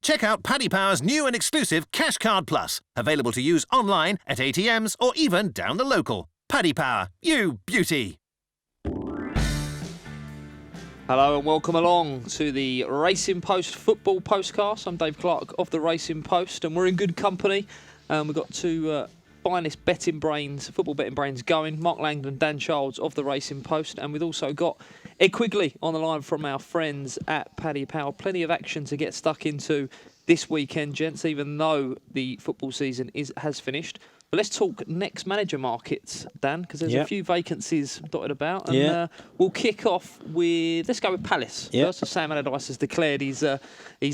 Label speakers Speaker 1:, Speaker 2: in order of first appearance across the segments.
Speaker 1: Check out Paddy Power's new and exclusive Cash Card Plus, available to use online, at ATMs, or even down the local. Paddy Power, you beauty!
Speaker 2: Hello and welcome along to the Racing Post Football Postcast. I'm Dave Clark of the Racing Post, and we're in good company. We've got two finest football betting brains going, Mark Langdon and Dan Childs of the Racing Post, and we've also got Ed Quigley on the line from our friends at Paddy Power. Plenty of action to get stuck into this weekend, gents, even though the football season has finished. But let's talk next manager markets, Dan, because there's a few vacancies dotted about. And we'll kick off with, let's go with Palace. First, Sam Allardyce has declared he's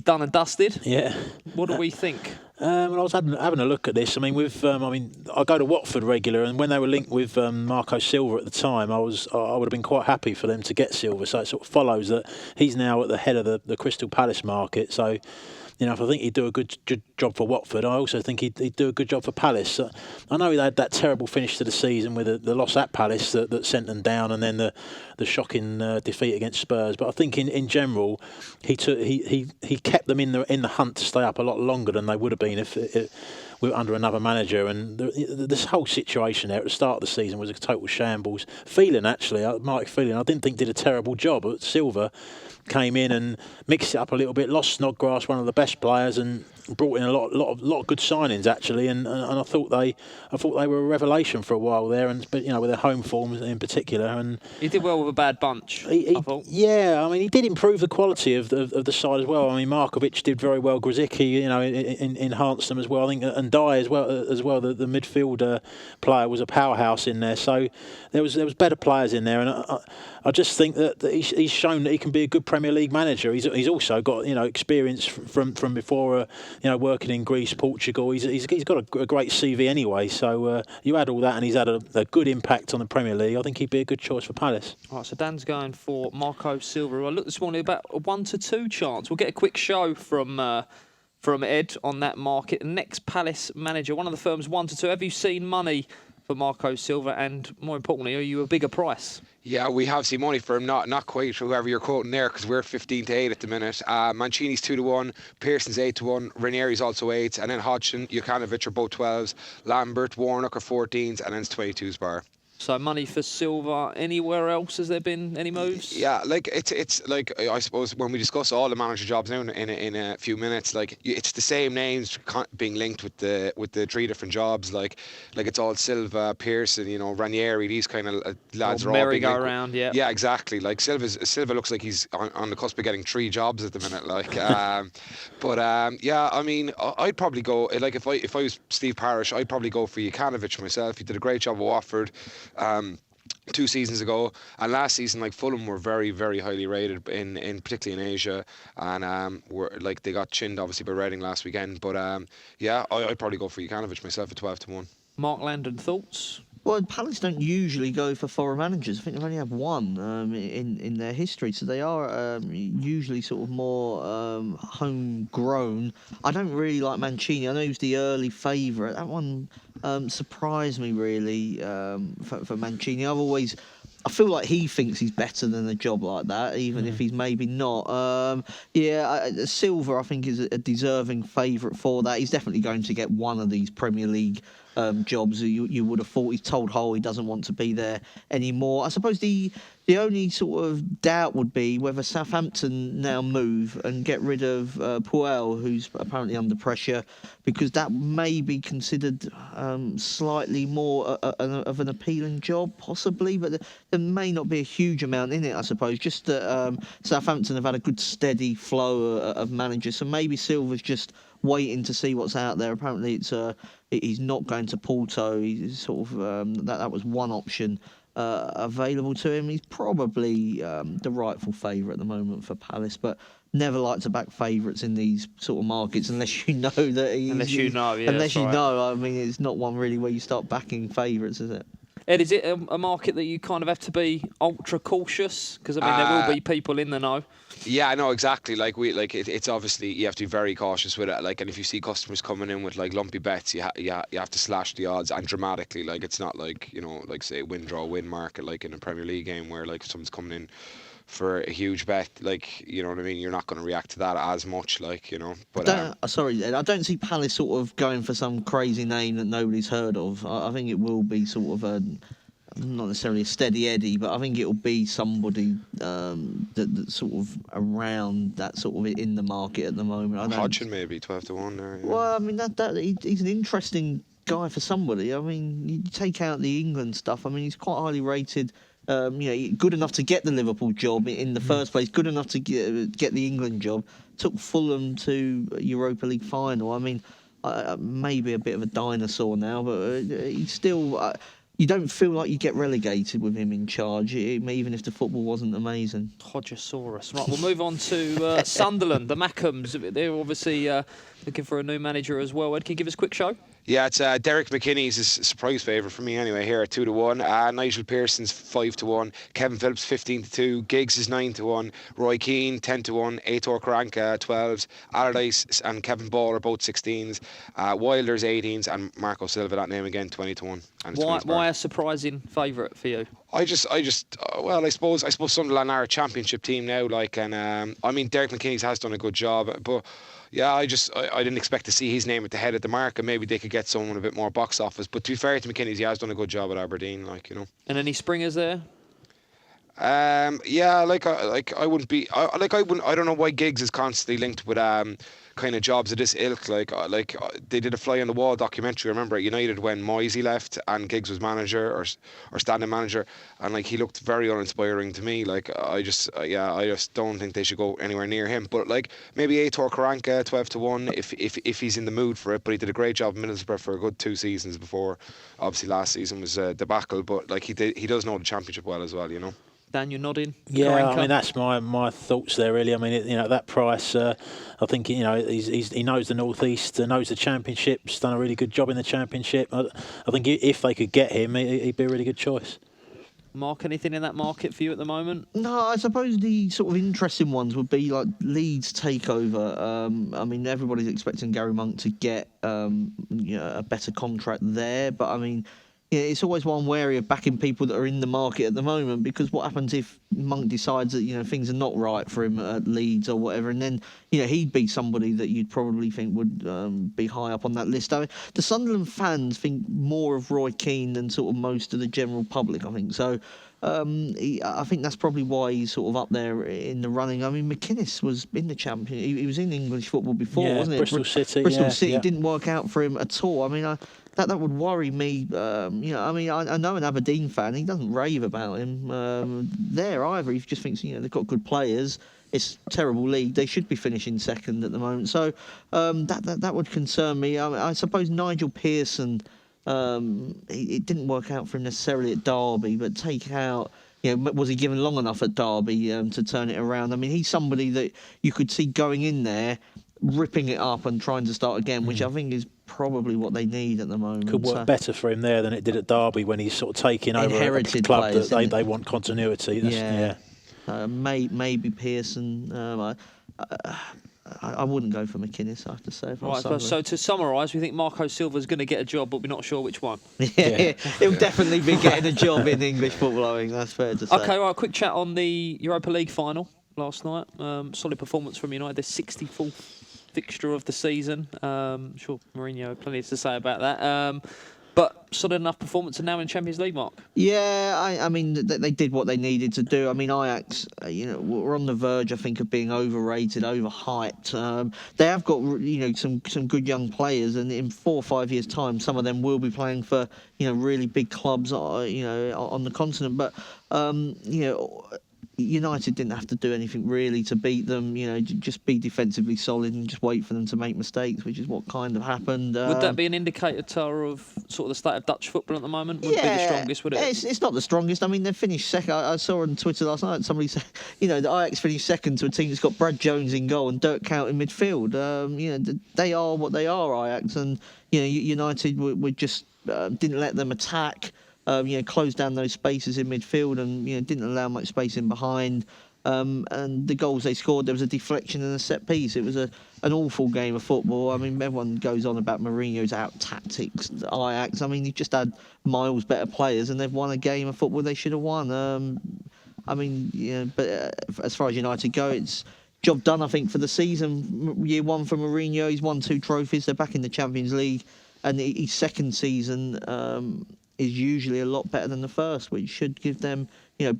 Speaker 2: done and dusted. Yeah. What do we think?
Speaker 3: Well, I was having a look at this. I mean, I go to Watford regular, and when they were linked with Marco Silva at the time, I would have been quite happy for them to get Silva. So it sort of follows that he's now at the head of the Crystal Palace market. So, you know, if I think he'd do a good job for Watford, I also think he'd do a good job for Palace. I know he had that terrible finish to the season with the loss at Palace that sent them down, and then the shocking defeat against Spurs. But I think in general, he kept them in the hunt to stay up a lot longer than they would have been if we were under another manager. And this whole situation there at the start of the season was a total shambles. Mike Phelan, I didn't think did a terrible job. But Silva came in and mixed it up a little bit, lost Snodgrass, one of the best players, and brought in a lot of good signings actually, and I thought they were a revelation for a while there, but you know, with their home form in particular. And
Speaker 2: he did well with a bad bunch. I thought.
Speaker 3: Yeah, I mean, he did improve the quality of the side as well. I mean, Markovic did very well. Grzycki, you know, enhanced them as well. I think, and Dye as well. The midfield player was a powerhouse in there. So there was better players in there, and I just think that he's shown that he can be a good Premier League manager. He's also got, you know, experience from before. You know, working in Greece, Portugal, he's got a great CV anyway. So you add all that, and he's had a good impact on the Premier League. I think he'd be a good choice for Palace.
Speaker 2: All right, so Dan's going for Marco Silva. I looked this morning about a 1-2 chance. We'll get a quick show from Ed on that market. Next Palace manager, one of the firms 1-2. Have you seen money for Marco Silva, and more importantly, are you a bigger price?
Speaker 4: Yeah, we have seen money for him, not quite whoever you're quoting there, because we're 15-8 at the minute. Mancini's 2-1, Pearson's 8-1, Ranieri's also 8, and then Hodgson, Jokanovic are both 12s, Lambert, Warnock are 14s, and then it's 22s bar.
Speaker 2: So money for Silva. Anywhere else? Has there been any moves?
Speaker 4: Yeah, like it's like, I suppose when we discuss all the manager jobs now in a few minutes, like it's the same names being linked with the three different jobs. Like it's all Silva, Pearson, you know, Ranieri. These kind of lads are all being linked.
Speaker 2: Around, yeah.
Speaker 4: Yeah, exactly. Like Silva looks like he's on the cusp of getting 3 jobs at the minute. Like, yeah, I mean, I'd probably go, like if I was Steve Parish, I'd probably go for Jokanovic myself. He did a great job with Watford 2 seasons ago, and last season, like, Fulham were very, very highly rated in particularly in Asia, and were like, they got chinned obviously by Reading last weekend. But yeah, I'd probably go for Jokanovic myself at 12-1.
Speaker 2: Mark Landon, thoughts?
Speaker 5: Well, Palace don't usually go for foreign managers. I think they've only had one in their history, so they are usually sort of more homegrown. I don't really like Mancini. I know he was the early favourite. That one surprised me really for Mancini. I feel like he thinks he's better than a job like that, even if he's maybe not. Silva, I think, is a deserving favourite for that. He's definitely going to get one of these Premier League jobs. You would have thought. He's told Hull he doesn't want to be there anymore. I suppose the only sort of doubt would be whether Southampton now move and get rid of Puel, who's apparently under pressure, because that may be considered slightly more of an appealing job, possibly, but there may not be a huge amount in it, I suppose. Just that Southampton have had a good steady flow of managers, so maybe Silva's just waiting to see what's out there. Apparently, he's not going to Porto. He's sort of that was one option available to him. He's probably the rightful favourite at the moment for Palace, but never like to back favourites in these sort of markets unless you know that he's...
Speaker 2: Unless you know,
Speaker 5: I mean, it's not one really where you start backing favourites, is it?
Speaker 2: Ed, is it a market that you kind of have to be ultra cautious? Because, I mean, there will be people in the know.
Speaker 4: Yeah, I know, exactly. It's obviously, you have to be very cautious with it. Like, and if you see customers coming in with like lumpy bets, you have to slash the odds, and dramatically. Like, it's not like, you know, like say win, draw, win market like in a Premier League game where like if someone's coming in for a huge bet, like, you know what I mean, you're not going to react to that as much, like, you know. But
Speaker 5: sorry, Ed, I don't see Palace sort of going for some crazy name that nobody's heard of. I think it will be sort of not necessarily a steady Eddie, but I think it'll be somebody that's sort of around that sort of in the market at the moment.
Speaker 4: Hodgson maybe 12-1 there. Yeah.
Speaker 5: Well, I mean he's an interesting guy for somebody. I mean, you take out the England stuff. I mean, he's quite highly rated. Good enough to get the Liverpool job in the first place. Good enough to get the England job. Took Fulham to a Europa League final. I mean, maybe a bit of a dinosaur now, but he's still. You don't feel like you get relegated with him in charge, even if the football wasn't amazing.
Speaker 2: Hodgesaurus. Right, we'll move on to Sunderland, the Mackhams. They're obviously looking for a new manager as well. Ed, can you give us a quick show?
Speaker 4: Yeah, it's Derek McKinney's a surprise favourite for me anyway here at 2-1. Nigel Pearson's 5-1. Kevin Phillips 15-2. Giggs is 9-1. Roy Keane 10-1. Aitor Karanka 12s. Allardyce and Kevin Ball are both 16s. Wilder's 18s, and Marco Silva, that name again, 20-1. And
Speaker 2: why a surprising favourite for you?
Speaker 4: I suppose Sunderland are a championship team now, like, and I mean, Derek McKinney has done a good job, but yeah, I didn't expect to see his name at the head of the market. Maybe they could get someone a bit more box office. But to be fair to McKinney, he has done a good job at Aberdeen, like, you know.
Speaker 2: And any springers there?
Speaker 4: Yeah, I wouldn't be. I don't know why Giggs is constantly linked with kind of jobs of this ilk. Like they did a fly on the wall documentary. I remember at United when Moisey left and Giggs was manager or standing manager, and like he looked very uninspiring to me. Like I just don't think they should go anywhere near him. But like maybe Aitor Karanka 12-1 if he's in the mood for it. But he did a great job in Middlesbrough for a good 2 seasons before. Obviously last season was a debacle, but like he does know the championship well as well, you know.
Speaker 2: Dan, you're nodding.
Speaker 3: Yeah,
Speaker 2: Karanka.
Speaker 3: I mean that's my thoughts there really. I mean, that price, I think he knows the North East, knows the Championship's done a really good job in the Championship. I think if they could get him, he'd be a really good choice.
Speaker 2: Mark, anything in that market for you at the moment?
Speaker 5: No, I suppose the sort of interesting ones would be like Leeds takeover. I mean, everybody's expecting Gary Monk to get a better contract there, but I mean. Yeah, it's always one wary of backing people that are in the market at the moment, because what happens if Monk decides that things are not right for him at Leeds or whatever, and then he'd be somebody that you'd probably think would be high up on that list. I mean, the Sunderland fans think more of Roy Keane than sort of most of the general public, I think. So I think that's probably why he's sort of up there in the running. I mean, McInnes was in the champion. He was in English football before, wasn't it?
Speaker 3: Bristol City.
Speaker 5: Bristol City didn't work out for him at all. I mean, that would worry me. I know an Aberdeen fan. He doesn't rave about him there either. He just thinks they've got good players. It's a terrible league. They should be finishing second at the moment. So that would concern me. I suppose Nigel Pearson. It didn't work out for him necessarily at Derby, but take out. Was he given long enough at Derby to turn it around? I mean, he's somebody that you could see going in there, ripping it up and trying to start again, which I think is probably what they need at the moment.
Speaker 3: Could work better for him there than it did at Derby when he's sort of taking over a club players, that they want continuity.
Speaker 5: Maybe Pearson. I wouldn't go for McInnes, I have to say.
Speaker 2: Right, so to summarise, we think Marco Silva's going to get a job, but we're not sure which one.
Speaker 5: He'll definitely be getting a job in English football, I think that's fair to say.
Speaker 2: Okay, right, quick chat on the Europa League final last night. Solid performance from United, their 64th fixture of the season. I'm sure Mourinho had plenty to say about that. But solid enough performance and now in Champions League, Mark. Yeah,
Speaker 5: I mean, they did what they needed to do. I mean, Ajax, were on the verge, I think, of being overrated, overhyped. They have got, some good young players, and in 4 or 5 years' time, some of them will be playing for, really big clubs, on the continent. But, United didn't have to do anything really to beat them. Just be defensively solid and just wait for them to make mistakes, which is what kind of happened.
Speaker 2: Would that be an indicator of sort of the state of Dutch football at the moment? Would it be the strongest, would it?
Speaker 5: It's not the strongest. I mean, they finished second. I saw on Twitter last night somebody said, the Ajax finished second to a team that's got Brad Jones in goal and Dirk Kuyt in midfield. They are what they are, Ajax, and United were just didn't let them attack. Closed down those spaces in midfield and didn't allow much space in behind. And the goals they scored, there was a deflection and a set piece. It was an awful game of football. I mean, everyone goes on about Mourinho's out tactics, Ajax. I mean, he just had miles better players and they've won a game of football they should have won. I mean, yeah, but as far as United go, it's job done, I think, for the season. Year one for Mourinho, he's won 2 trophies. They're back in the Champions League, and his second season is usually a lot better than the first, which should give them,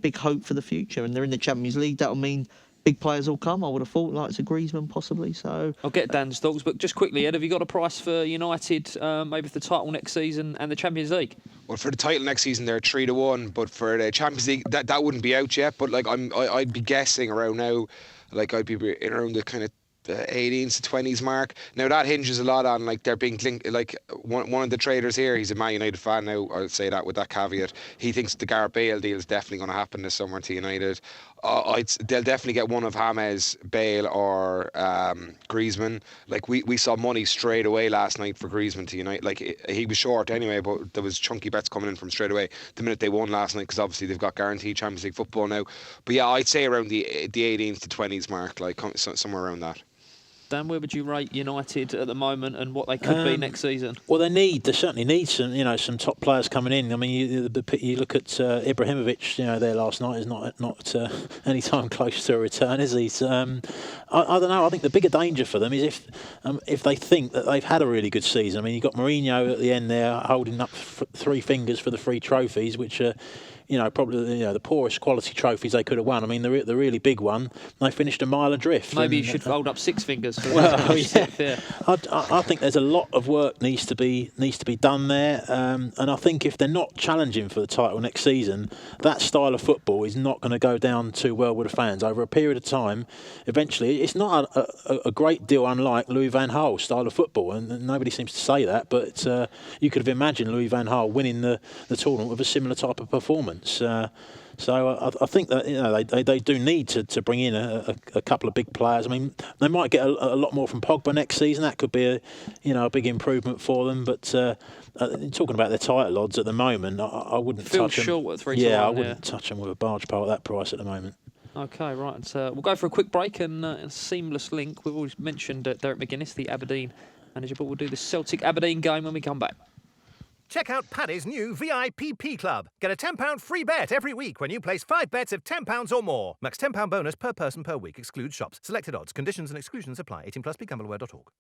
Speaker 5: big hope for the future. And they're in the Champions League. That'll mean big players will come, I would have thought, like to Griezmann possibly. So
Speaker 2: I'll get Dan's thoughts, but just quickly, Ed, have you got a price for United, maybe for the title next season and the Champions League?
Speaker 4: Well, for the title next season, they're 3-1, but for the Champions League, that wouldn't be out yet. But like I'd be guessing around now, like I'd be in around the kind of 18s to 20s mark. Now that hinges a lot on like they're being like one of the traders here. He's a Man United fan now. I'll say that with that caveat. He thinks the Gareth Bale deal is definitely going to happen this summer to United. They'll definitely get one of James, Bale, or Griezmann. Like we saw money straight away last night for Griezmann to United. Like he was short anyway, but there was chunky bets coming in from straight away the minute they won last night, because obviously they've got guaranteed Champions League football now. But yeah, I'd say around the 18s to 20s mark, like somewhere around that.
Speaker 2: Dan, where would you rate United at the moment and what they could be next season?
Speaker 3: Well, they certainly need some top players coming in. I mean, you look at Ibrahimovic, there last night is not any time close to a return, is he? So, I don't know. I think the bigger danger for them is if they think that they've had a really good season. I mean, you've got Mourinho at the end there holding up 3 fingers for the 3 trophies, which are probably the poorest quality trophies they could have won. I mean, the really big one, they finished a mile adrift.
Speaker 2: Maybe you should hold up 6 fingers. For
Speaker 3: yeah. I think there's a lot of work needs to be done there, and I think if they're not challenging for the title next season, that style of football is not going to go down too well with the fans over a period of time. Eventually, it's not a great deal unlike Louis van Gaal style of football, and nobody seems to say that, but you could have imagined Louis van Gaal winning the tournament with a similar type of performance. So I think that they do need to bring in a couple of big players. I mean, they might get a lot more from Pogba next season. That could be a big improvement for them. But talking about their title odds at the moment, I wouldn't touch them.
Speaker 2: Short at 3-1.
Speaker 3: Yeah, I wouldn't touch them with a barge pole at that price at the moment.
Speaker 2: Okay, right. We'll go for a quick break and a seamless link. We've always mentioned Derek McGuinness, the Aberdeen manager, but we'll do the Celtic Aberdeen game when we come back.
Speaker 1: Check out Paddy's new VIPP Club. Get a £10 free bet every week when you place 5 bets of £10 or more. Max £10 bonus per person per week. Excludes shops. Selected odds. Conditions and exclusions apply. 18+. BeGambleAware.org.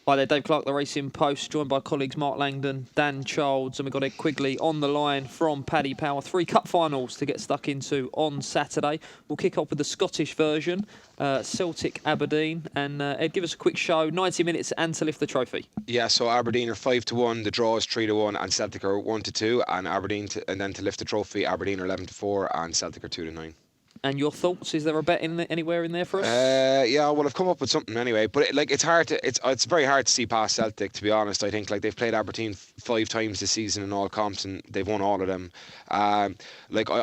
Speaker 2: Hi there, Dave Clark, the Racing Post, joined by colleagues Mark Langdon, Dan Childs, and we've got Ed Quigley on the line from Paddy Power. 3 cup finals to get stuck into on Saturday. We'll kick off with the Scottish version, Celtic Aberdeen. And Ed, give us a quick show, 90 minutes and to lift the trophy.
Speaker 4: Yeah, so Aberdeen are 5-1, the draw is 3-1, and Celtic are 1-2, and and then to lift the trophy, Aberdeen are 11-4, and Celtic are 2-9.
Speaker 2: And your thoughts? Is there a bet anywhere in there for us?
Speaker 4: Yeah, well, I've come up with something anyway. But it's very hard to see past Celtic, to be honest. I think they've played Aberdeen 5 times this season in all comps, and they've won all of them. I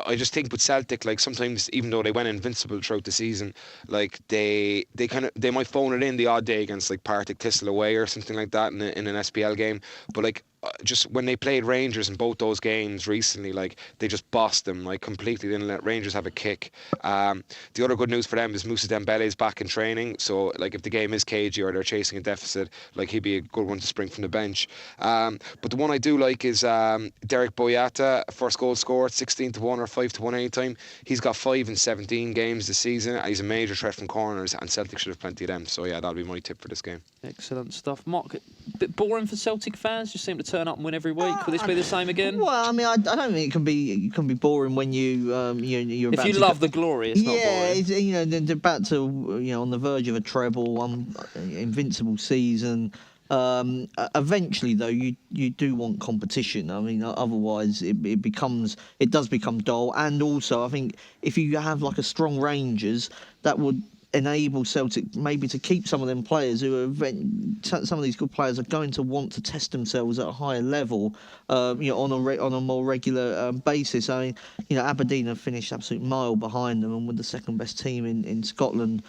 Speaker 4: just think with Celtic, sometimes even though they went invincible throughout the season, they might phone it in the odd day against Partick Thistle away or something like that in an SPL game. But just when they played Rangers in both those games recently, they just bossed them completely. They didn't let Rangers have a kick. The other good news for them is Moussa Dembele is back in training, so if the game is cagey or they're chasing a deficit, he'd be a good one to spring from the bench. But the one I do like is Derek Boyata, first goal scored, 16-1 or 5-1 anytime. He's got 5 in 17 games this season. He's a major threat from corners, and Celtic should have plenty of them. So yeah, that'll be my tip for this game.
Speaker 2: Excellent stuff. Mark, a bit boring for Celtic fans? Just seem to turn up and win every week. Will this be the same again?
Speaker 5: Well, I mean, I don't think it can be boring when you're about
Speaker 2: if you love the glory, it's not boring.
Speaker 5: Yeah, they're about to on the verge of a treble, invincible season. Eventually, though, you do want competition. I mean, otherwise it does become dull. And also, I think if you have a strong Rangers, that would enable Celtic maybe to keep some of them players who are some of these good players are going to want to test themselves at a higher level, on a more regular basis. I mean, Aberdeen have finished absolute mile behind them and with the second best team in Scotland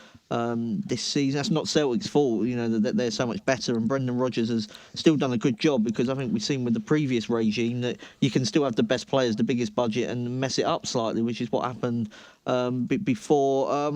Speaker 5: this season. That's not Celtic's fault, that they're so much better, and Brendan Rodgers has still done a good job, because I think we've seen with the previous regime that you can still have the best players, the biggest budget, and mess it up slightly, which is what happened before.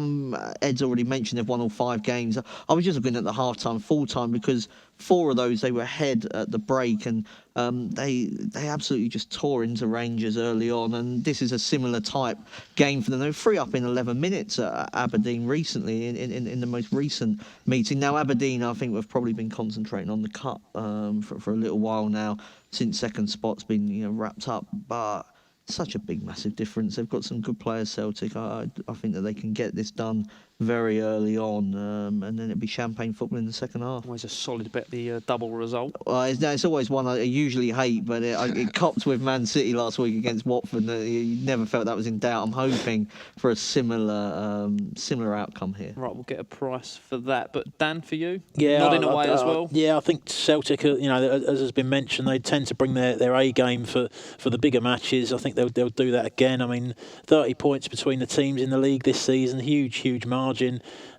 Speaker 5: Ed's already mentioned they've won all 5 games. I was just looking at the half-time, full-time, because 4 of those they were ahead at the break, and they absolutely just tore into Rangers early on. And this is a similar type game for them. They were 3 up in 11 minutes at Aberdeen recently in the most recent meeting. Now Aberdeen, I think, have probably been concentrating on the cup for a little while now, since second spot's been wrapped up, but such a big, massive difference. They've got some good players, Celtic. I think that they can get this done very early on, and then it'll be champagne football in the second half.
Speaker 2: Always a solid bet, the double result.
Speaker 5: It's always one I usually hate, but it copped with Man City last week against Watford. You never felt that was in doubt. I'm hoping for a similar outcome here.
Speaker 2: Right, we'll get a price for that. But Dan, for you,
Speaker 3: yeah,
Speaker 2: nodding away as well.
Speaker 3: Yeah, I think Celtic, as has been mentioned, they tend to bring their A game for the bigger matches. I think they'll do that again. I mean, 30 points between the teams in the league this season, huge margin.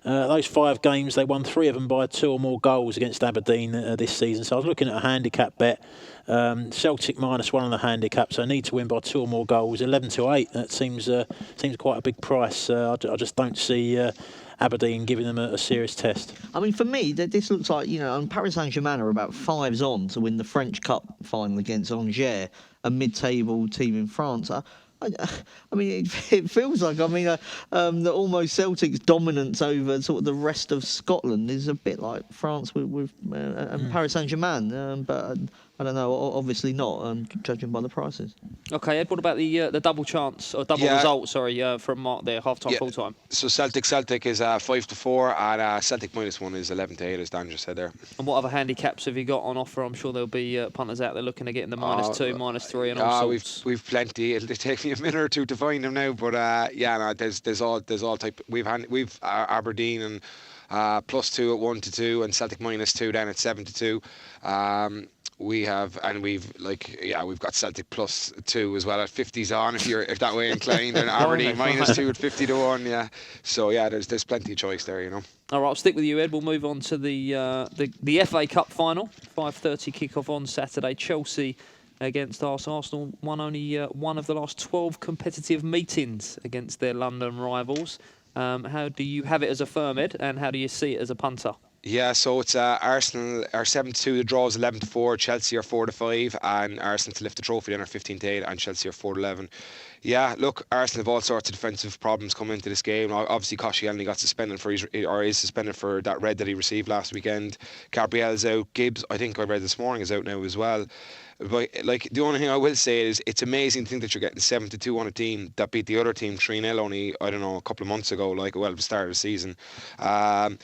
Speaker 3: Those 5 games, they won 3 of them by 2 or more goals against Aberdeen this season. So I was looking at a handicap bet. Celtic -1 on the handicap, so need to win by 2 or more goals. 11-8. That seems quite a big price. I just don't see Aberdeen giving them a serious test.
Speaker 5: I mean, for me, this looks like, Paris Saint-Germain are about 5s on to win the French Cup final against Angers, a mid-table team in France. I mean, it feels like, that almost Celtic's dominance over sort of the rest of Scotland is a bit like France with Paris Saint-Germain, but I don't know, obviously not, judging by the prices.
Speaker 2: Okay, Ed, what about the double chance, or double result, from Mark there, half-time, full-time?
Speaker 4: So Celtic is 5-4, and Celtic -1 is 11-8, as Dan just said there.
Speaker 2: And what other handicaps have you got on offer? I'm sure there'll be punters out there looking to get in the -2, -3, and all sorts.
Speaker 4: We've plenty. It'll take me a minute or two to find them now, but there's all type. We've Aberdeen and +2 at 1-2, and Celtic -2 then at 7-2. We've got Celtic +2 as well at 50s on if that way inclined, and Aberdeen -2 at 50-1. Yeah, so there's plenty of choice there,
Speaker 2: All right, I'll stick with you, Ed. We'll move on to the FA Cup final. 5:30 kickoff on Saturday. Chelsea against Arsenal. Arsenal won only one of the last 12 competitive meetings against their London rivals. How do you have it as a firm, Ed, and how do you see it as a punter?
Speaker 4: Yeah, so it's Arsenal are 7-2, the draw is 11-4, Chelsea are 4-5, and Arsenal to lift the trophy then are 15-8, and Chelsea are 4-11. Yeah, look, Arsenal have all sorts of defensive problems coming into this game. Obviously, Koscielny got suspended is suspended for that red that he received last weekend. Gabriel's out. Gibbs, I think I read this morning, is out now as well. But the only thing I will say is it's amazing to think that you're getting 7-2 on a team that beat the other team 3-0 only, I don't know, a couple of months ago, at the start of the season. I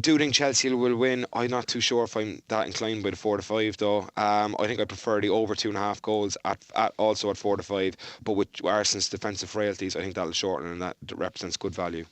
Speaker 4: do think Chelsea will win. I'm not too sure if I'm that inclined by the 4-5 though. I think I prefer the over 2.5 goals at also at 4-5. But with Arsenal's defensive frailties, I think that'll shorten, and that represents good value.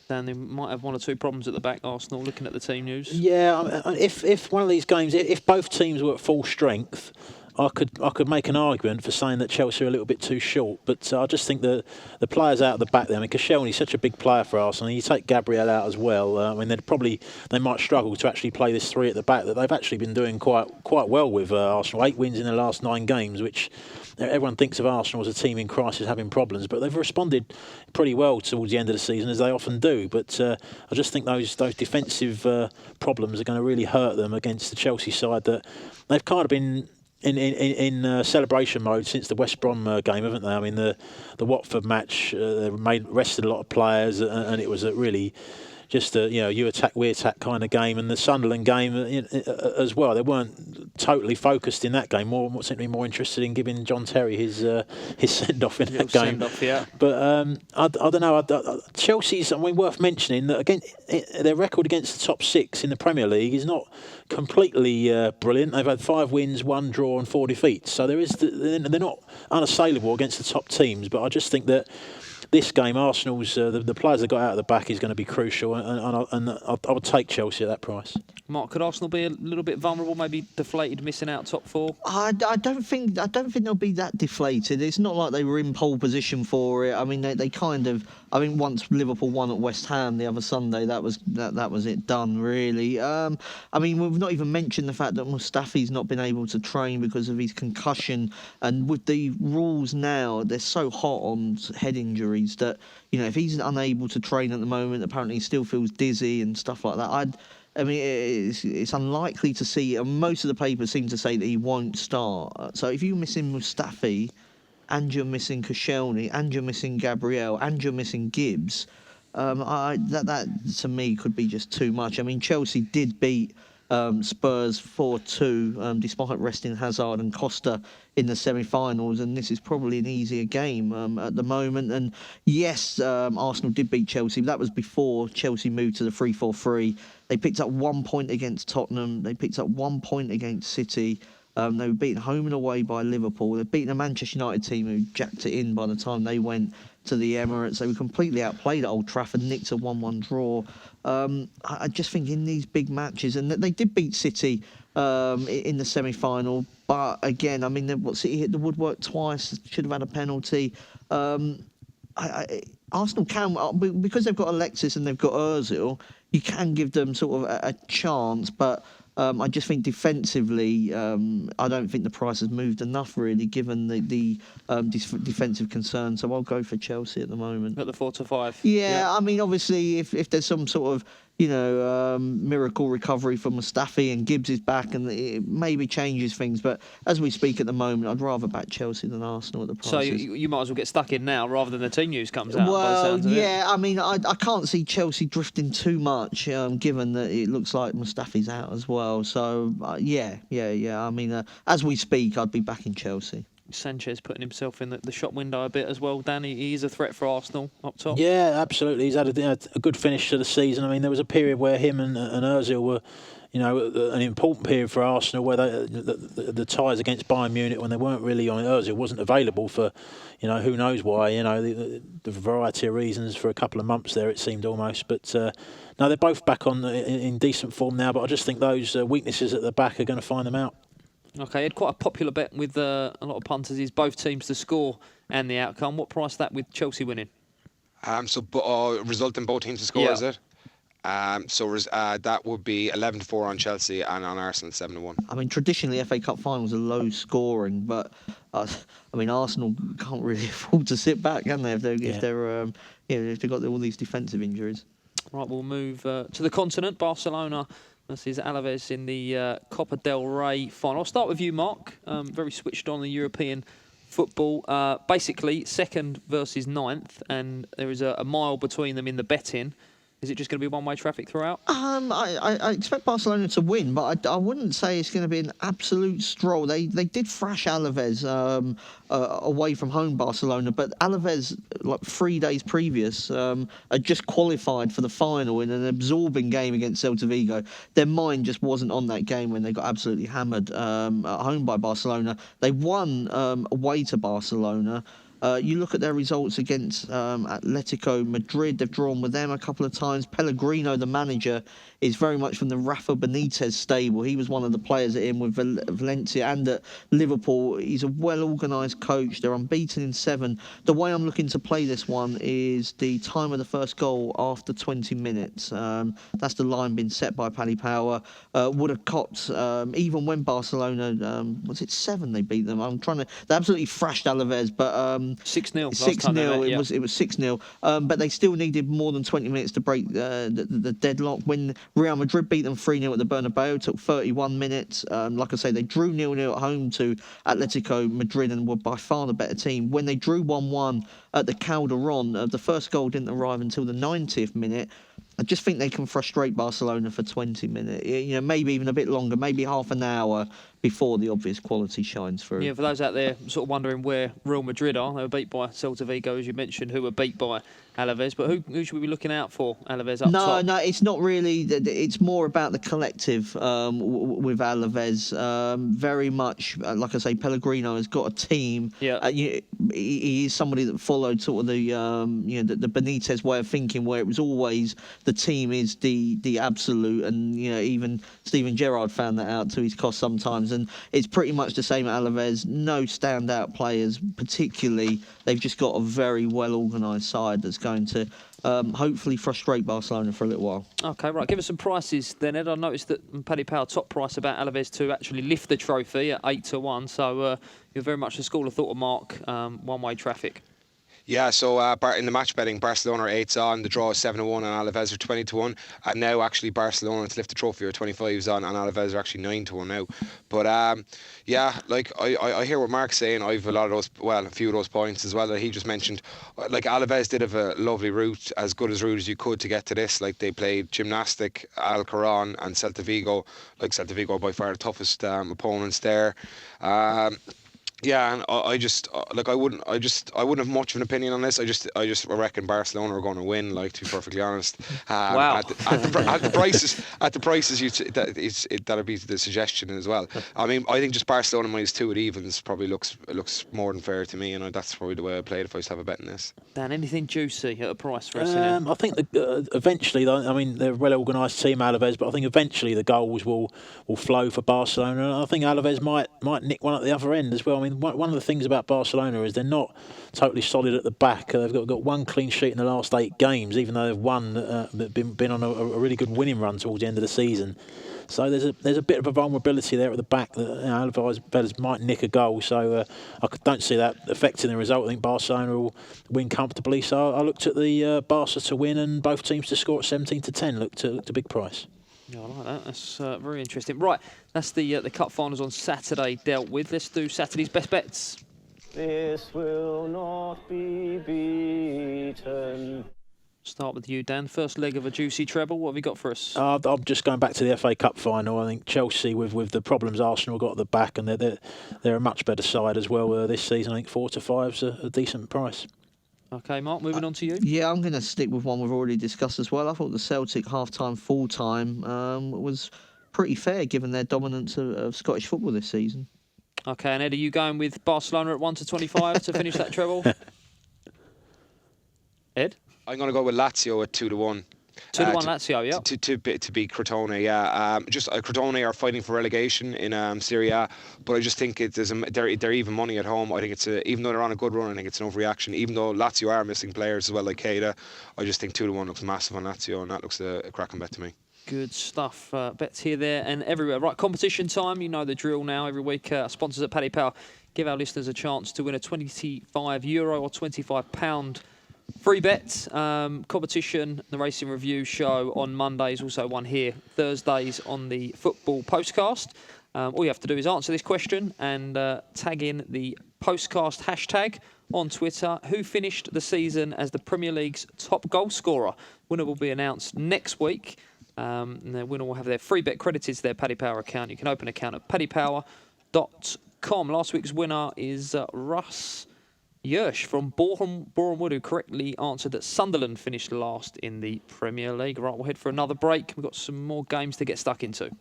Speaker 2: Dan, they might have 1 or 2 problems at the back, Arsenal, looking at the team news.
Speaker 3: Yeah, if one of these games, if both teams were at full strength, I could make an argument for saying that Chelsea are a little bit too short, but I just think the players out of the back there. I mean, Koscielny's such a big player for Arsenal. You take Gabriel out as well. I mean, they might struggle to actually play this 3 at the back that they've actually been doing quite well with Arsenal. 8 wins in the last 9 games, which everyone thinks of Arsenal as a team in crisis having problems, but they've responded pretty well towards the end of the season, as they often do. But I just think those defensive problems are going to really hurt them against the Chelsea side that they've kind of been in celebration mode since the West Brom game, haven't they? I mean, the Watford match rested a lot of players, and it was a really just a you attack, we attack kind of game. And the Sunderland game as well, they weren't totally focused in that game. Seemed to be more interested in giving John Terry his send off in that game.
Speaker 2: Send-off, yeah.
Speaker 3: But I don't know. Chelsea's, worth mentioning that again, their record against the top 6 in the Premier League is not completely brilliant. They've had 5 wins, 1 draw, and 4 defeats. So they're not unassailable against the top teams. But I just think that this game, Arsenal's the players that got out of the back is going to be crucial, and I would take Chelsea at that price.
Speaker 2: Mark, could Arsenal be a little bit vulnerable, maybe deflated, missing out top 4?
Speaker 5: I don't think they'll be that deflated. It's not like they were in pole position for it. I mean, they kind of. I think once Liverpool won at West Ham the other Sunday, that was it done really. I mean, we've not even mentioned the fact that Mustafi's not been able to train because of his concussion, and with the rules now, they're so hot on head injuries that if he's unable to train at the moment, apparently he still feels dizzy and stuff like that. I mean, it's unlikely to see. Most of the papers seem to say that he won't start. So if you're missing Mustafi, and you're missing Koscielny, and you're missing Gabriel, and you're missing Gibbs, that to me could be just too much. I mean, Chelsea did beat Spurs 4-2, despite resting Hazard and Costa in the semi-finals, and this is probably an easier game at the moment. And yes, Arsenal did beat Chelsea, but that was before Chelsea moved to the 3-4-3. They picked up 1 point against Tottenham. They picked up 1 point against City. They were beaten home and away by Liverpool. They've beaten a Manchester United team who jacked it in by the time they went to the Emirates. They were completely outplayed at Old Trafford, nicked a 1-1 draw. I just think in these big matches, and they did beat City in the semi-final, but again, I mean, City hit the woodwork twice, should have had a penalty. Arsenal can, because they've got Alexis and they've got Ozil, you can give them sort of a chance, but I just think defensively, I don't think the price has moved enough, really, given the defensive concerns. So I'll go for Chelsea at the moment.
Speaker 2: At the 4-5.
Speaker 5: Yeah, I mean, obviously, if there's some sort of miracle recovery for Mustafi and Gibbs is back, and it maybe changes things. But as we speak at the moment, I'd rather back Chelsea than Arsenal at the prices.
Speaker 2: So you might as well get stuck in now rather than the team news comes out.
Speaker 5: Well, yeah, I mean, I can't see Chelsea drifting too much, given that it looks like Mustafi's out as well. So, yeah. I mean, as we speak, I'd be backing Chelsea.
Speaker 2: Sanchez putting himself in the shop window a bit as well, Danny. He is a threat for Arsenal up top.
Speaker 3: Yeah, absolutely. He's had a good finish to the season. I mean, there was a period where him and Ozil were, an important period for Arsenal, where the ties against Bayern Munich, when they weren't really on, Ozil wasn't available for, who knows why, the variety of reasons for a couple of months there, it seemed almost. But no, they're both back on in decent form now, but I just think those weaknesses at the back are going to find them out.
Speaker 2: Okay, he had quite a popular bet with a lot of punters. Is both teams to score and the outcome. What price that with Chelsea winning?
Speaker 4: Result in both teams to score, is it? That would be 11-4 on Chelsea, and on Arsenal 7-1.
Speaker 5: I mean, traditionally FA Cup finals are low scoring, but Arsenal can't really afford to sit back, can they? If they've got all these defensive injuries.
Speaker 2: Right, we'll move to the continent. Barcelona. This is Alaves in the Copa del Rey final. I'll start with you, Mark. Very switched on the European football. Basically, 2nd versus 9th, and there is a mile between them in the betting. Is it just going to be one-way traffic throughout?
Speaker 5: I expect Barcelona to win, but I wouldn't say it's going to be an absolute stroll. They did thrash Alaves away from home, Barcelona, but Alaves, like 3 days previous, had just qualified for the final in an absorbing game against Celta Vigo. Their mind just wasn't on that game when they got absolutely hammered at home by Barcelona. They won away to Barcelona. You look at their results against Atletico Madrid. They've drawn with them a couple of times. Pellegrino, the manager, is very much from the Rafa Benitez stable. He was one of the players at him with Valencia and at Liverpool. He's a well-organised coach. They're unbeaten in 7. The way I'm looking to play this one is the time of the first goal after 20 minutes. That's the line being set by Paddy Power. Would have copped, even when Barcelona, was it 7 they beat them? They absolutely thrashed Alaves, but
Speaker 2: 6-0.
Speaker 5: 6-0. It was 6-0. But they still needed more than 20 minutes to break the deadlock. When Real Madrid beat them 3-0 at the Bernabeu, it took 31 minutes. Like I say, they drew 0-0 at home to Atletico Madrid and were by far the better team. When they drew 1-1 at the Calderón, the first goal didn't arrive until the 90th minute. I just think they can frustrate Barcelona for 20 minutes. Maybe even a bit longer, maybe half an hour before the obvious quality shines through.
Speaker 2: Yeah, for those out there sort of wondering where Real Madrid are, they were beat by Celta Vigo, as you mentioned, who were beat by Alaves. But who should we be looking out for, Alaves up top?
Speaker 5: No, it's not really. It's more about the collective with Alaves. Very much, like I say, Pellegrino has got a team.
Speaker 2: Yeah.
Speaker 5: He is somebody that followed sort of the Benitez way of thinking, where it was always the team is the absolute, and even Steven Gerrard found that out to his cost sometimes. And it's pretty much the same at Alaves. No standout players, particularly. They've just got a very well organised side that's going to hopefully frustrate Barcelona for a little while. Okay,
Speaker 2: right. Give us some prices then, Ed. I noticed that Paddy Power top price about Alaves to actually lift the trophy at 8-1. So you're very much the school of thought of Mark, one-way traffic.
Speaker 4: Yeah, so in the match betting, Barcelona are 8 on, the draw is 7-1, and Alaves are 20-1. And now, actually, Barcelona to lift the trophy are 25s on, and Alaves are actually 9-1 now. But yeah, like I hear what Mark's saying. I've a few of those points as well that he just mentioned. Like Alaves did have a lovely route, as good as route as you could to get to this. Like they played Gymnastic, Alcaron, and Celta Vigo. Like Celta Vigo by far the toughest opponents there. Yeah, and I wouldn't have much of an opinion on this. I just reckon Barcelona are going to win. Like, to be perfectly honest,
Speaker 2: Wow.
Speaker 4: at the prices that'd be the suggestion as well. I mean, I think just Barcelona -2 at evens probably looks more than fair to me, and that's probably the way I play it if I was to have a bet in this.
Speaker 2: Dan, anything juicy at a price for us?
Speaker 3: I think eventually, I mean, they're a well-organised team, Alaves, but I think eventually the goals will flow for Barcelona, and I think Alaves might nick one at the other end as well. I mean, one of the things about Barcelona is they're not totally solid at the back. They've got one clean sheet in the last 8 games, even though they've won, been on a really good winning run towards the end of the season. So there's a bit of a vulnerability there at the back that Alaves might nick a goal. So I don't see that affecting the result. I think Barcelona will win comfortably. So I looked at the Barca to win and both teams to score at 17-10. Looked a big price.
Speaker 2: Yeah, I like that. That's very interesting. Right, that's the cup finals on Saturday dealt with. Let's do Saturday's best bets.
Speaker 6: This will not be beaten.
Speaker 2: Start with you, Dan. First leg of a juicy treble. What have you got for us?
Speaker 3: I'm just going back to the FA Cup final. I think Chelsea, with the problems Arsenal got at the back, and they're a much better side as well this season. I think 4 to 5's a decent price.
Speaker 2: Okay, Mark, moving on to you.
Speaker 5: Yeah, I'm going to stick with one we've already discussed as well. I thought the Celtic half-time, full-time was pretty fair given their dominance of Scottish football this season.
Speaker 2: Okay, and Ed, are you going with Barcelona at 1 to 25 to finish that treble? Ed?
Speaker 4: I'm going to go with Lazio at 2-1.
Speaker 2: 2-1 Lazio, yeah.
Speaker 4: To beat Crotone, yeah. Crotone are fighting for relegation in Serie A, but I just think they're even money at home. I think even though they're on a good run, I think it's an overreaction. Even though Lazio are missing players as well, like Keita, I just think 2-1 looks massive on Lazio, and that looks a cracking bet to me.
Speaker 2: Good stuff. Bets here, there, and everywhere. Right, competition time. You know the drill now. Every week, sponsors at Paddy Power give our listeners a chance to win a €25 or £25 free bet. Competition, the Racing Review show on Mondays, also one here Thursdays on the Football Postcast. All you have to do is answer this question and tag in the Postcast hashtag on Twitter. Who finished the season as the Premier League's top goal scorer? Winner will be announced next week. And the winner will have their free bet credited to their Paddy Power account. You can open an account at paddypower.com. Last week's winner is Russ Yersh from Boreham Wood, who correctly answered that Sunderland finished last in the Premier League. Right, we'll head for another break. We've got some more games to get stuck into.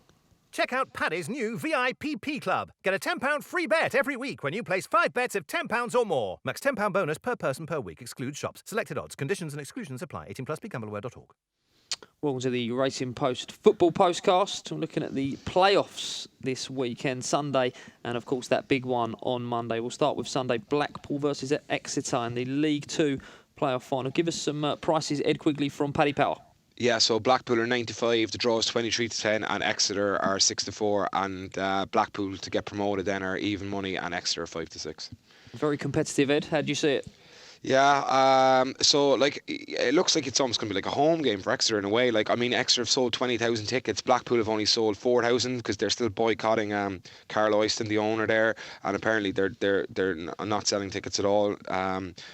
Speaker 1: Check out Paddy's new VIPP Club. Get a £10 free bet every week when you place 5 bets of £10 or more. Max £10 bonus per person per week. Excludes shops. Selected odds. Conditions and exclusions apply. 18+. BeGambleAware.org.
Speaker 2: Welcome to the Racing Post Football Postcast. We're looking at the playoffs this weekend, Sunday, and of course that big one on Monday. We'll start with Sunday, Blackpool versus Exeter in the League 2 playoff final. Give us some prices, Ed Quigley from Paddy Power.
Speaker 4: Yeah, so Blackpool are 9-5, the draw is 23-10, and Exeter are 6-4, and Blackpool to get promoted then are even money, and Exeter are 5-6.
Speaker 2: Very competitive, Ed. How do you see it?
Speaker 4: Yeah, so like it looks like it's almost going to be like a home game for Exeter in a way. Like, I mean, Exeter have sold 20,000 tickets. Blackpool have only sold 4,000 because they're still boycotting Carl Oyston, the owner there, and apparently they're not selling tickets at all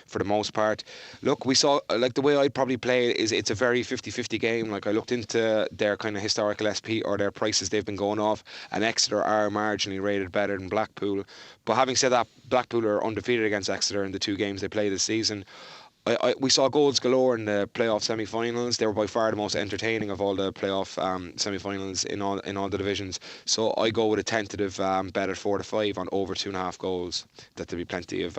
Speaker 4: for the most part. Look, we saw like the way I'd probably play it is it's a very 50-50 game. Like, I looked into their kind of historical SP or their prices they've been going off, and Exeter are marginally rated better than Blackpool. But having said that, Blackpool are undefeated against Exeter in the 2 games they played this season. We saw goals galore in the playoff semi-finals. They were by far the most entertaining of all the playoff semi-finals in all the divisions. So I go with a tentative bet at 4-5 on over 2.5 goals. That there'll be plenty of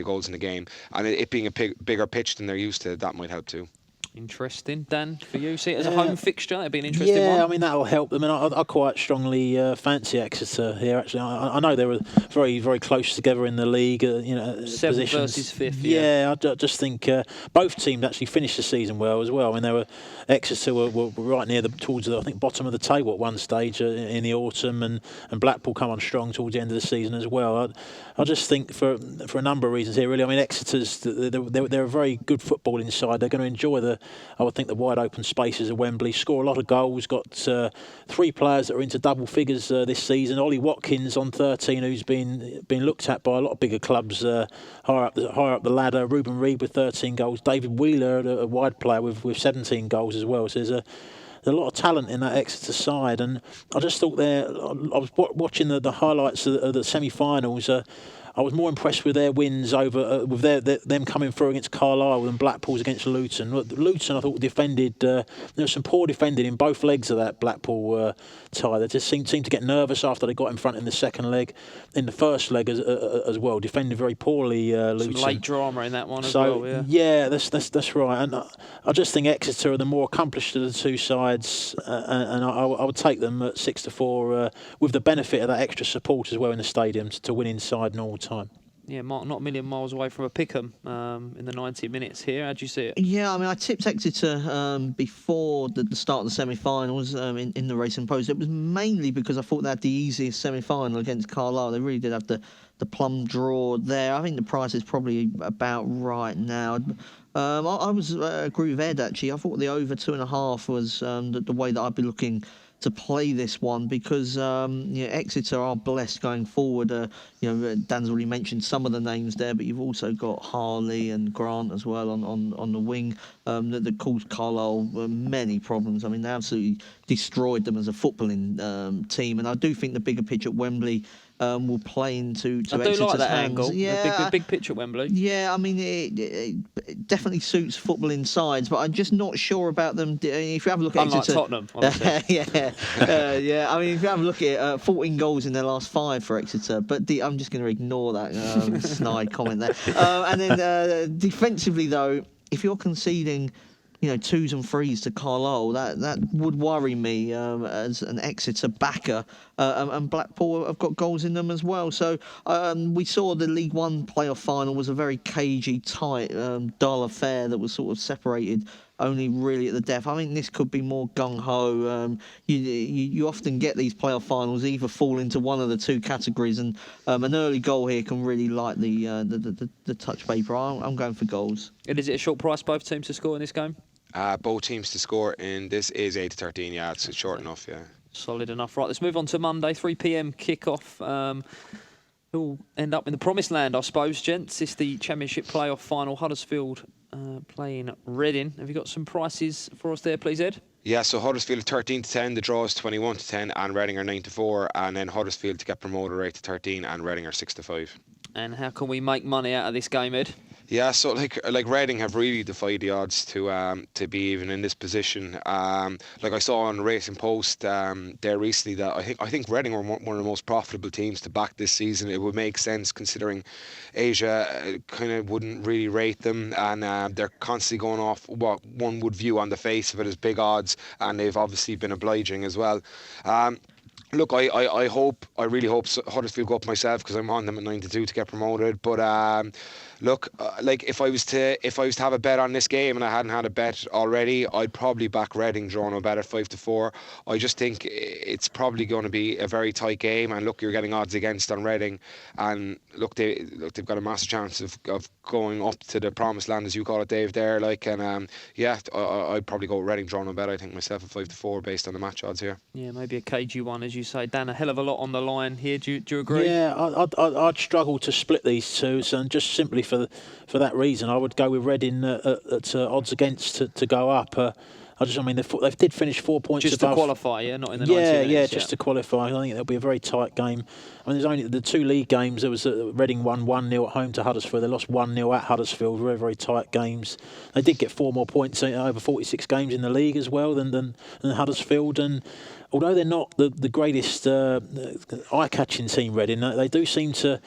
Speaker 4: goals in the game, and it being a bigger pitch than they're used to, that might help too.
Speaker 2: Interesting. Dan, for you, see it as a home fixture? That'd be an interesting one.
Speaker 3: Yeah, I mean, that'll help. I mean, I quite strongly fancy Exeter here, actually. I know they were very, very close together in the league,
Speaker 2: 7th
Speaker 3: positions.
Speaker 2: versus 5th,
Speaker 3: Yeah, I just think both teams actually finished the season well as well. I mean, Exeter were right near towards the, I think, bottom of the table at one stage in the autumn, and Blackpool come on strong towards the end of the season as well. I just think for a number of reasons here, really. I mean, Exeter's they're a very good footballing side. They're going to enjoy I would think the wide open spaces of Wembley, score a lot of goals. Got 3 players that are into double figures this season. Ollie Watkins on 13, who's been looked at by a lot of bigger clubs higher up the ladder. Ruben Reid with 13 goals. David Wheeler, a wide player with 17 goals as well. So there's a lot of talent in that Exeter side, and I just thought I was watching the highlights of the semi-finals. I was more impressed with their wins over with them coming through against Carlisle than Blackpool's against Luton. Luton, I thought, defended. There was some poor defending in both legs of that Blackpool tie. They just seemed to get nervous after they got in front in the second leg. In the first leg as well, defended very poorly. Luton.
Speaker 2: Some late drama in that one as well.
Speaker 3: Yeah, that's right. And I just think Exeter are the more accomplished of the two sides, and I would take them at 6-4 with the benefit of that extra support as well in the stadium to win inside and all time.
Speaker 2: Yeah, Mark, not a million miles away from a pick'em in the 90 minutes here. How do you see it?
Speaker 5: Yeah, I mean, I tipped Exeter before the start of the semi-finals in the Racing Post. It was mainly because I thought they had the easiest semi-final against Carlisle. They really did have the plum draw there. I think the price is probably about right now. I was agree with Ed, actually. I thought the over 2.5 was the way that I'd be looking to play this one, because Exeter are blessed going forward. Dan's already mentioned some of the names there, but you've also got Harley and Grant as well on the wing that caused Carlisle many problems. I mean, they absolutely destroyed them as a footballing team, and I do think the bigger pitch at Wembley will play into Exeter's
Speaker 2: like that
Speaker 5: hands.
Speaker 2: angle.
Speaker 5: Yeah,
Speaker 2: the big pitch at Wembley.
Speaker 5: Yeah, I mean, it definitely suits footballing sides, but I'm just not sure about them. If you have a look at
Speaker 2: Unlike
Speaker 5: Exeter,
Speaker 2: Tottenham, obviously.
Speaker 5: yeah. I mean, if you have a look at 14 goals in their last 5 for Exeter, but I'm just going to ignore that snide comment there. And then defensively, though, if you're conceding 2s and 3s to Carlisle, that would worry me as an Exeter backer. And Blackpool have got goals in them as well. So we saw the League One playoff final was a very cagey, tight, dull affair that was sort of separated only really at the death. I think this could be more gung-ho. You often get these playoff finals either fall into one of the two categories, and an early goal here can really light the touch paper. I'm going for goals.
Speaker 2: And is it a short price both teams to score in this game?
Speaker 4: Both teams to score in this is 8-13. Yeah, it's short enough. Yeah,
Speaker 2: solid enough. Right, let's move on to Monday, 3 p.m. kickoff. Who'll end up in the promised land, I suppose, gents? It's the Championship playoff final. Huddersfield playing Reading. Have you got some prices for us there, please, Ed?
Speaker 4: Yeah, so Huddersfield 13-10, the draw is 21-10, and Reading are 9-4, and then Huddersfield to get promoted are 8-13, and Reading are 6-5.
Speaker 2: And how can we make money out of this game, Ed?
Speaker 4: Yeah, so like Reading have really defied the odds to be even in this position. Like I saw on Racing Post there recently that I think Reading were one of the most profitable teams to back this season. It would make sense considering Asia kind of wouldn't really rate them, and they're constantly going off what one would view on the face of it as big odds, and they've obviously been obliging as well. Look, I really hope Huddersfield go up myself, because I'm on them at 9-2 to get promoted. But look, like if I was to have a bet on this game and I hadn't had a bet already, I'd probably back Reading drawing a bet at 5-4. I just think it's probably going to be a very tight game. And look, you're getting odds against on Reading, and look, they've got a massive chance of going up to the promised land, as you call it, Dave. There, like, and I'd probably go Reading drawing a bet. I think myself at 5-4 based on the match odds here.
Speaker 2: Yeah, maybe a cagey one, as you say, Dan. A hell of a lot on the line here. Do you agree?
Speaker 3: Yeah, I'd struggle to split these two, so just simply for that reason, I would go with Reading at odds against to go up. They did finish 4 points
Speaker 2: just
Speaker 3: above.
Speaker 2: To qualify, yeah, not in the 90 minutes.
Speaker 3: Yeah, just to qualify. I think it'll be a very tight game. I mean, there's only the 2 league games. There was Reading won 1-0 at home to Huddersfield. They lost 1-0 at Huddersfield. Very, very tight games. They did get 4 more points over 46 games in the league as well than Huddersfield. And although they're not the greatest eye-catching team, Reading, they do seem to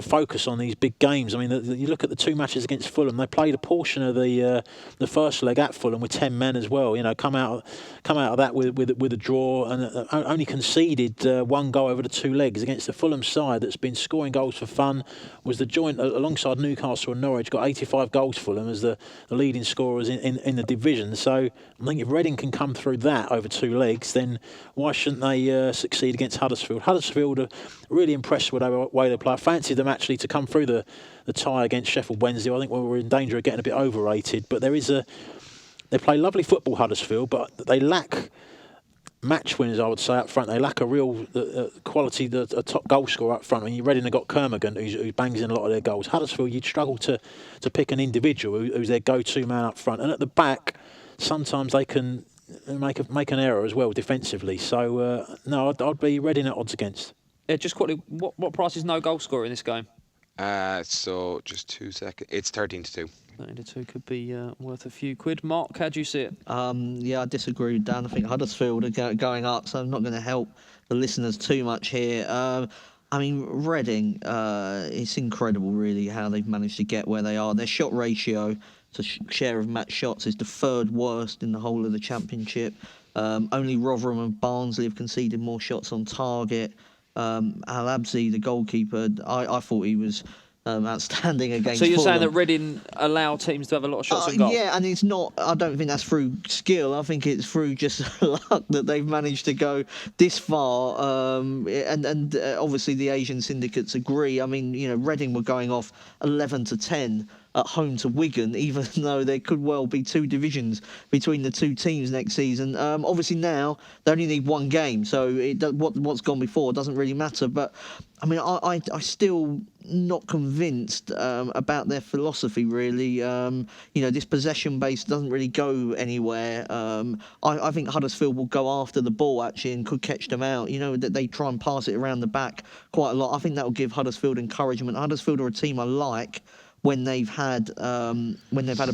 Speaker 3: focus on these big games. I mean, you look at the 2 matches against Fulham. They played a portion of the first leg at Fulham with 10 men as well. You know, come out of that with a draw, and only conceded 1 goal over the 2 legs against the Fulham side that's been scoring goals for fun. Was the joint alongside Newcastle and Norwich, got 85 goals for them as the leading scorers in the division. So I think if Reading can come through that over 2 legs, then why shouldn't they succeed against Huddersfield? Huddersfield are really impressed with the way they play. I fancied them actually to come through the tie against Sheffield Wednesday. I think we were in danger of getting a bit overrated, but they play lovely football, Huddersfield, but they lack match winners, I would say, up front. They lack a real quality, a top goal scorer up front. I mean, you Reading have got Kermorgant, who bangs in a lot of their goals. Huddersfield, you'd struggle to pick an individual who's their go-to man up front. And at the back, sometimes they can make an error as well defensively. So, no, I'd be Reading at odds against.
Speaker 2: Yeah, just quickly, what price is no goal scorer in this game?
Speaker 4: So, just 2 seconds. It's 13-2.
Speaker 2: 13-2 could be worth a few quid. Mark, how do you see it?
Speaker 5: Yeah, I disagree with Dan. I think Huddersfield are going up, so I'm not going to help the listeners too much here. I mean, Reading, it's incredible, really, how they've managed to get where they are. Their shot ratio to share of match shots is the 3rd worst in the whole of the Championship. Only Rotherham and Barnsley have conceded more shots on target. Al-Abzi, the goalkeeper, I thought he was outstanding against
Speaker 2: So you're
Speaker 5: Fulham.
Speaker 2: saying that Reading allow teams to have a lot of shots on goal?
Speaker 5: Yeah, and it's not, I don't think that's through skill. I think it's through just luck that they've managed to go this far. And obviously the Asian syndicates agree. I mean, you know, Reading were going off 11-10 at home to Wigan, even though there could well be 2 divisions between the 2 teams next season. Obviously now they only need 1 game, so what's gone before doesn't really matter. But I mean, I still not convinced about their philosophy, really. You know, this possession base doesn't really go anywhere. I think Huddersfield will go after the ball, actually, and could catch them out. You know, that they try and pass it around the back quite a lot. I think that will give Huddersfield encouragement. Huddersfield are a team I like when they've had a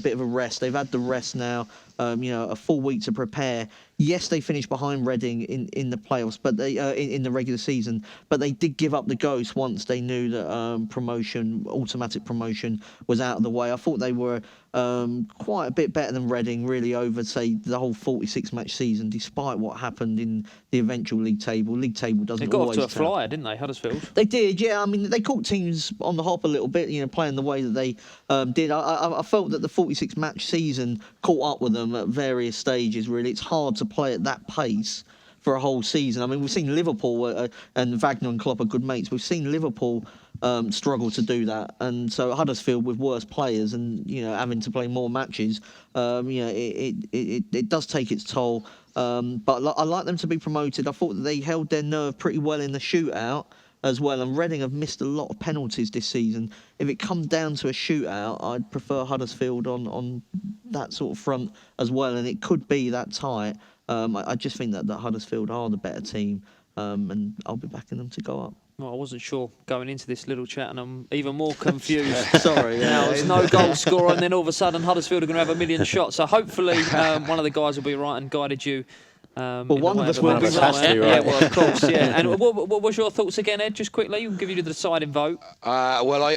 Speaker 5: bit of a rest. They've had the rest now, you know, a full week to prepare. Yes, they finished behind Reading in the playoffs, but they in the regular season. But they did give up the ghost once they knew that automatic promotion was out of the way. I thought they were quite a bit better than Reading, really, over, say, the whole 46-match season, despite what happened in the eventual league table. League table doesn't always...
Speaker 2: They got off to a flyer, didn't they, Huddersfield?
Speaker 5: They did, yeah. I mean, they caught teams on the hop a little bit, you know, playing the way that they did. I felt that the 46-match season caught up with them at various stages, really. It's hard to play at that pace for a whole season. I mean, we've seen Liverpool, and Wagner and Klopp are good mates. We've seen Liverpool struggle to do that, and so Huddersfield with worse players and, you know, having to play more matches, you know, it does take its toll. But I like them to be promoted. I thought that they held their nerve pretty well in the shootout as well, and Reading have missed a lot of penalties this season. If it comes down to a shootout, I'd prefer Huddersfield on that sort of front as well, and it could be that tight. I just think that Huddersfield are the better team, and I'll be backing them to go up.
Speaker 2: Well, I wasn't sure going into this little chat, and I'm even more confused.
Speaker 5: Sorry.
Speaker 2: Now there's no goal scorer, and then all of a sudden Huddersfield are going to have 1 million shots. So hopefully one of the guys will be right and guided you.
Speaker 5: Well, one of us will be right.
Speaker 2: Yeah, well, of course, yeah. And what was your thoughts again, Ed? Just quickly, we'll give you the deciding vote.
Speaker 4: Well, I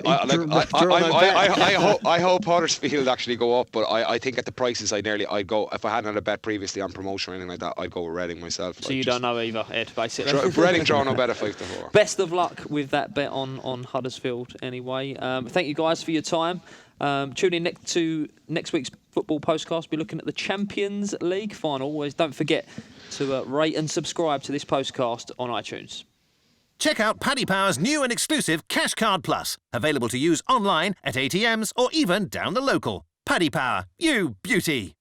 Speaker 4: hope Huddersfield actually go up, but I think at the prices I'd go, if I hadn't had a bet previously on promotion or anything like that, I'd go with Reading myself.
Speaker 2: So you don't know either, Ed, basically.
Speaker 4: Reading draw no better 5-4.
Speaker 2: Best of luck with that bet on Huddersfield anyway. Thank you guys for your time. Tune in to next week's football postcast. We'll be looking at the Champions League final. Always don't forget to rate and subscribe to this postcast on iTunes.
Speaker 1: Check out Paddy Power's new and exclusive Cash Card Plus, available to use online, at ATMs, or even down the local. Paddy Power, you beauty!